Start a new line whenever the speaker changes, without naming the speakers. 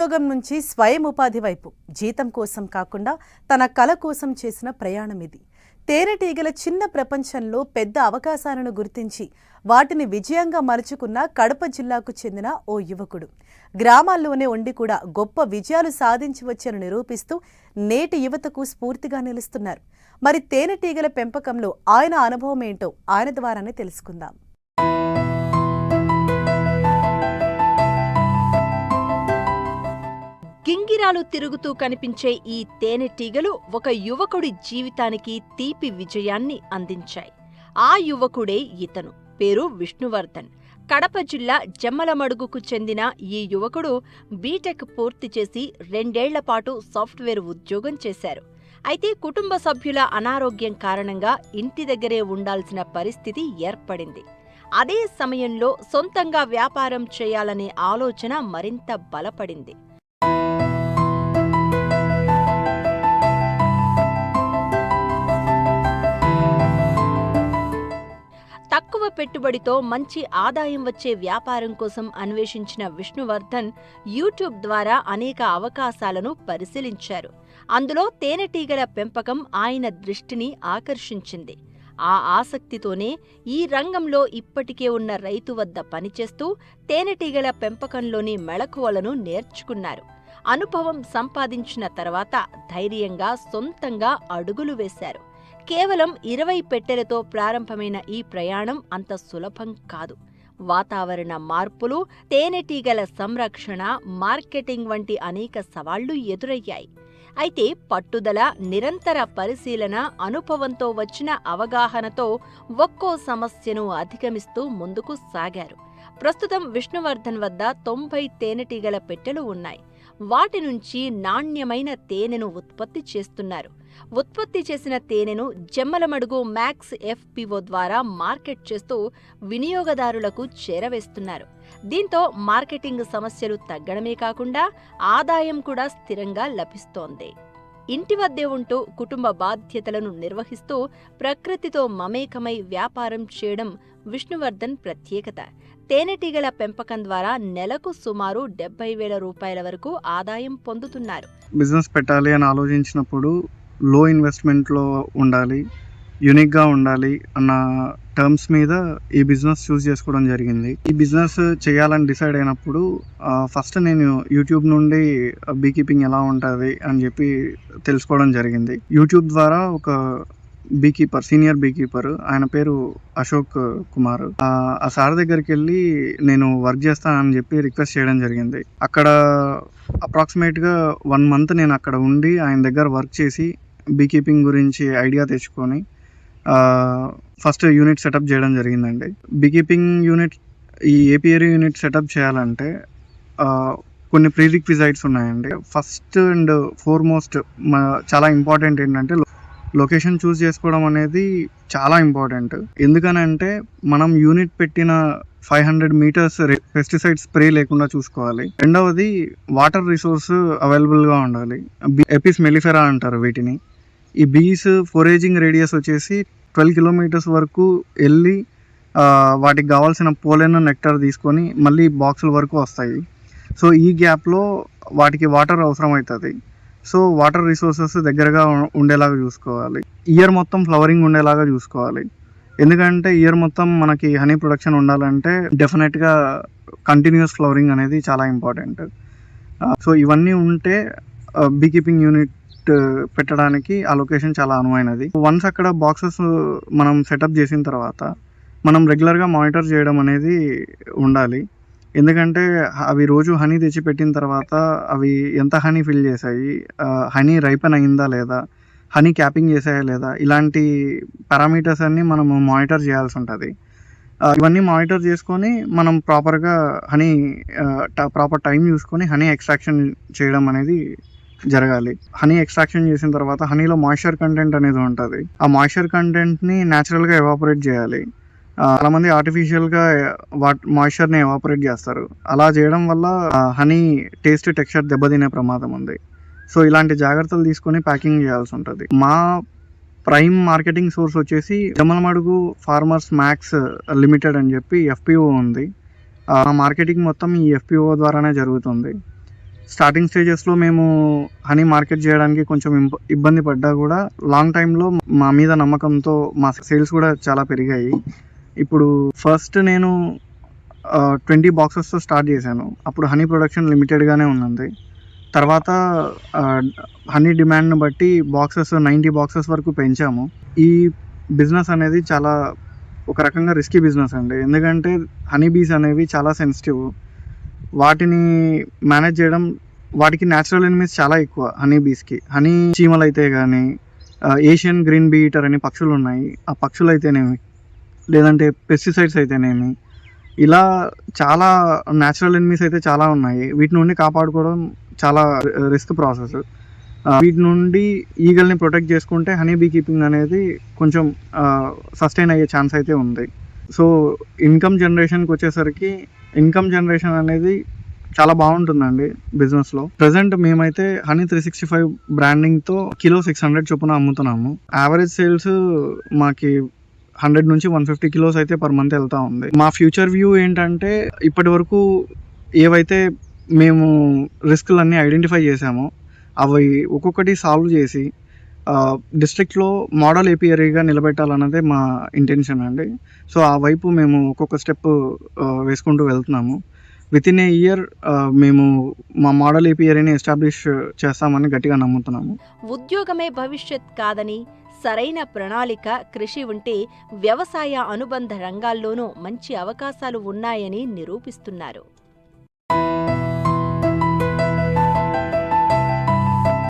ఉద్యోగం నుంచి స్వయం ఉపాధి వైపు జీతం కోసం కాకుండా తన కల కోసం చేసిన ప్రయాణం ఇది. తేనెటీగల చిన్న ప్రపంచంలో పెద్ద అవకాశాలను గుర్తించి వాటిని విజయంగా మలుచుకున్న కడప జిల్లాకు చెందిన ఓ యువకుడు గ్రామాల్లోనే ఉండి కూడా గొప్ప విజయాలు సాధించి వచ్చని నిరూపిస్తూ నేటి యువతకు స్ఫూర్తిగా నిలుస్తున్నారు. మరి తేనెటీగల పెంపకంలో ఆయన అనుభవం ఏంటో ఆయన ద్వారానే తెలుసుకుందాం.
గింగిరాలు తిరుగుతూ కనిపించే ఈ తేనెటీగలు ఒక యువకుడి జీవితానికి తీపి విజయాన్ని అందించాయి. ఆ యువకుడే ఇతను. పేరు విష్ణువర్ధన్. కడప జిల్లా జమ్మలమడుగుకు చెందిన ఈ యువకుడు బీటెక్ పూర్తి చేసి 2 ఏళ్ల పాటు సాఫ్ట్వేర్ ఉద్యోగం చేశారు. అయితే కుటుంబ సభ్యుల అనారోగ్యం కారణంగా ఇంటి దగ్గరే ఉండాల్సిన పరిస్థితి ఏర్పడింది. అదే సమయంలో సొంతంగా వ్యాపారం చేయాలనే ఆలోచన మరింత బలపడింది. తక్కువ పెట్టుబడితో మంచి ఆదాయం వచ్చే వ్యాపారం కోసం అన్వేషించిన విష్ణువర్ధన్ యూట్యూబ్ ద్వారా అనేక అవకాశాలను పరిశీలించారు. అందులో తేనెటీగల పెంపకం ఆయన దృష్టిని ఆకర్షించింది. ఆ ఆసక్తితోనే ఈ రంగంలో ఇప్పటికే ఉన్న రైతు వద్ద పనిచేస్తూ తేనెటీగల పెంపకంలోని మెళకువలను నేర్చుకున్నారు. అనుభవం సంపాదించిన తర్వాత ధైర్యంగా సొంతంగా అడుగులు వేశారు. కేవలం 20 పెట్టెలతో ప్రారంభమైన ఈ ప్రయాణం అంత సులభం కాదు. వాతావరణ మార్పులు, తేనెటీగల సంరక్షణ, మార్కెటింగ్ వంటి అనేక సవాళ్లు ఎదురయ్యాయి. అయితే పట్టుదల, నిరంతర పరిశీలన, అనుభవంతో వచ్చిన అవగాహనతో ఒక్కో సమస్యను అధిగమిస్తూ ముందుకు సాగారు. ప్రస్తుతం విష్ణువర్ధన్ వద్ద 90 తేనెటీగల పెట్టెలు ఉన్నాయి. వాటి నుంచి నాణ్యమైన తేనెను ఉత్పత్తి చేస్తున్నారు. ఉత్పత్తి చేసిన తేనెను జమ్మలమడుగు మ్యాక్స్ FPO ద్వారా మార్కెట్ చేస్తూ వినియోగదారులకు చేరవేస్తున్నారు. దీంతో మార్కెటింగ్ సమస్యలు తగ్గడమే కాకుండా ఆదాయం కూడా స్థిరంగా లభిస్తోంది. ఇంటి వద్దే ఉంటూ కుటుంబ బాధ్యతలను నిర్వహిస్తూ ప్రకృతితో మమేకమై వ్యాపారం చేయడం విష్ణువర్ధన్ ప్రత్యేకత. తేనెటీగల పెంపకం ద్వారా నెలకు సుమారు 70,000 రూపాయల వరకు ఆదాయం పొందుతున్నారు.
బిజినెస్ పెట్టాలి అని ఆలోచించినప్పుడు లో ఇన్వెస్ట్మెంట్లో ఉండాలి, యూనిక్గా ఉండాలి అన్న టర్మ్స్ మీద ఈ బిజినెస్ చూస్ చేసుకోవడం జరిగింది. ఈ బిజినెస్ చేయాలని డిసైడ్ అయినప్పుడు ఫస్ట్ నేను యూట్యూబ్ నుండి బీ కీపింగ్ ఎలా ఉంటుంది అని చెప్పి తెలుసుకోవడం జరిగింది. యూట్యూబ్ ద్వారా ఒక బీకీపర్, సీనియర్ బీకీపర్, ఆయన పేరు అశోక్ కుమార్, ఆ సార్ దగ్గరికి వెళ్ళి నేను వర్క్ చేస్తానని చెప్పి రిక్వెస్ట్ చేయడం జరిగింది. అక్కడ అప్రాక్సిమేట్గా 1 మంత్ నేను అక్కడ ఉండి ఆయన దగ్గర వర్క్ చేసి బీకీపింగ్ గురించి ఐడియా తెచ్చుకొని ఫస్ట్ యూనిట్ సెటప్ చేయడం జరిగిందండి. బీకీపింగ్ యూనిట్, ఈ ఏపీఆర్ యూనిట్ సెటప్ చేయాలంటే కొన్ని ప్రీరిక్విజైట్స్ ఉన్నాయండి. ఫస్ట్ అండ్ ఫోర్మోస్ట్ చాలా ఇంపార్టెంట్ ఏంటంటే లొకేషన్ చూస్ చేసుకోవడం అనేది చాలా ఇంపార్టెంట్. ఎందుకనంటే మనం యూనిట్ పెట్టిన 500 మీటర్స్ పెస్టిసైడ్ స్ప్రే లేకుండా చూసుకోవాలి. రెండవది వాటర్ రిసోర్స్ అవైలబుల్గా ఉండాలి. ఎపిస్ మెలిఫెరా అంటారు వీటిని. ఈ బీస్ ఫోరేజింగ్ రేడియస్ వచ్చేసి 12 కిలోమీటర్స్ వరకు వెళ్ళి వాటికి కావాల్సిన పోలెన్, నెక్టర్ తీసుకొని మళ్ళీ బాక్సుల వరకు వస్తాయి. సో ఈ గ్యాప్లో వాటికి వాటర్ అవసరం అవుతుంది. సో వాటర్ రిసోర్సెస్ దగ్గరగా ఉండేలాగా చూసుకోవాలి. ఇయర్ మొత్తం ఫ్లవరింగ్ ఉండేలాగా చూసుకోవాలి. ఎందుకంటే ఇయర్ మొత్తం మనకి హనీ ప్రొడక్షన్ ఉండాలంటే డెఫినెట్గా కంటిన్యూస్ ఫ్లవరింగ్ అనేది చాలా ఇంపార్టెంట్. సో ఇవన్నీ ఉంటే బీకీపింగ్ యూనిట్ పెట్టడానికి ఆ లొకేషన్ చాలా అనువైనది. వన్స్ అక్కడ బాక్సెస్ మనం సెటప్ చేసిన తర్వాత మనం రెగ్యులర్గా మానిటర్ చేయడం అనేది ఉండాలి. ఎందుకంటే అవి రోజు హనీ తెచ్చి పెట్టిన తర్వాత అవి ఎంత హనీ ఫిల్ చేశాయి, హనీ రైపన్ అయిందా లేదా, హనీ క్యాపింగ్ చేసాయా లేదా, ఇలాంటి పారామీటర్స్ అన్నీ మనము మానిటర్ చేయాల్సి ఉంటుంది. ఇవన్నీ మానిటర్ చేసుకొని మనం ప్రాపర్గా హనీ ప్రాపర్ టైం చూసుకొని హనీ ఎక్స్ట్రాక్షన్ చేయడం అనేది జరగాలి. హనీ ఎక్స్ట్రాక్షన్ చేసిన తర్వాత హనీలో మాయిశ్చర్ కంటెంట్ అనేది ఉంటుంది. ఆ మాయిశ్చర్ కంటెంట్ని న్యాచురల్గా ఎవాపరేట్ చేయాలి. చాలామంది ఆర్టిఫిషియల్గా మాయిశ్చర్ని ఎవాపరేట్ చేస్తారు. అలా చేయడం వల్ల హనీ టేస్ట్, టెక్స్చర్ దెబ్బతినే ప్రమాదం ఉంది. సో ఇలాంటి జాగ్రత్తలు తీసుకొని ప్యాకింగ్ చేయాల్సి ఉంటుంది. మా ప్రైమ్ మార్కెటింగ్ సోర్స్ వచ్చేసి జమ్మలమడుగు ఫార్మర్స్ మ్యాక్స్ లిమిటెడ్ అని చెప్పి FPO ఉంది. మార్కెటింగ్ మొత్తం ఈ FPO ద్వారానే జరుగుతుంది. స్టార్టింగ్ స్టేజెస్లో మేము హనీ మార్కెట్ చేయడానికి కొంచెం ఇబ్బంది పడ్డా కూడా లాంగ్ టైంలో మా మీద నమ్మకంతో మా సేల్స్ కూడా చాలా పెరిగాయి. ఇప్పుడు ఫస్ట్ నేను 20 బాక్సెస్తో స్టార్ట్ చేశాను. అప్పుడు హనీ ప్రొడక్షన్ లిమిటెడ్గానే ఉన్నది. తర్వాత హనీ డిమాండ్ని బట్టి 90 బాక్సెస్ వరకు పెంచాము. ఈ బిజినెస్ అనేది చాలా ఒక రకంగా రిస్కీ బిజినెస్ అండి. ఎందుకంటే హనీ బీస్ అనేవి చాలా సెన్సిటివ్. వాటిని మేనేజ్ చేయడం, వాటికి న్యాచురల్ ఎనిమీస్ చాలా ఎక్కువ హనీ బీస్కి. హనీ చీమలు అయితే కానీ, ఏషియన్ గ్రీన్ బీ ఈటర్ అనే పక్షులు ఉన్నాయి, ఆ పక్షులు అయితేనేమి, లేదంటే పెస్టిసైడ్స్ అయితేనేమి, ఇలా చాలా న్యాచురల్ ఎనిమీస్ అయితే చాలా ఉన్నాయి. వీటి నుండి కాపాడుకోవడం చాలా రిస్క్ ప్రాసెస్. వీటి నుండి ఈగల్ని ప్రొటెక్ట్ చేసుకుంటే హనీ బీ కీపింగ్ అనేది కొంచెం సస్టైన్ అయ్యే ఛాన్స్ అయితే ఉంది. సో ఇన్కమ్ జనరేషన్ అనేది చాలా బాగుంటుందండి బిజినెస్లో. ప్రజెంట్ మేమైతే హనీ 365 బ్రాండింగ్తో కిలో 600 చొప్పున అమ్ముతున్నాము. యావరేజ్ సేల్స్ మాకి 100 నుంచి 150 కిలోస్ అయితే పర్ మంత్ వెళ్తూ ఉంది. మా ఫ్యూచర్ వ్యూ ఏంటంటే, ఇప్పటి వరకు ఏవైతే మేము రిస్క్లన్నీ ఐడెంటిఫై చేసామో అవి ఒక్కొక్కటి సాల్వ్ చేసి డిస్ట్రిక్ట్లో మోడల్ ఏపీఆర్గా నిలబెట్టాలన్నదే మా ఇంటెన్షన్ అండి. సో ఆ వైపు మేము ఒక్కొక్క స్టెప్ వేసుకుంటూ వెళ్తున్నాము. వితిన్ ఏ ఇయర్ మేము మా మోడల్ ఏపీఆర్ని ఎస్టాబ్లిష్ చేస్తామని గట్టిగా నమ్ముతున్నాము.
ఉద్యోగమే భవిష్యత్ కాదని, సరైన ప్రణాళిక, కృషి ఉంటే వ్యవసాయ అనుబంధ రంగాల్లోనూ మంచి అవకాశాలు ఉన్నాయని నిరూపిస్తున్నారు.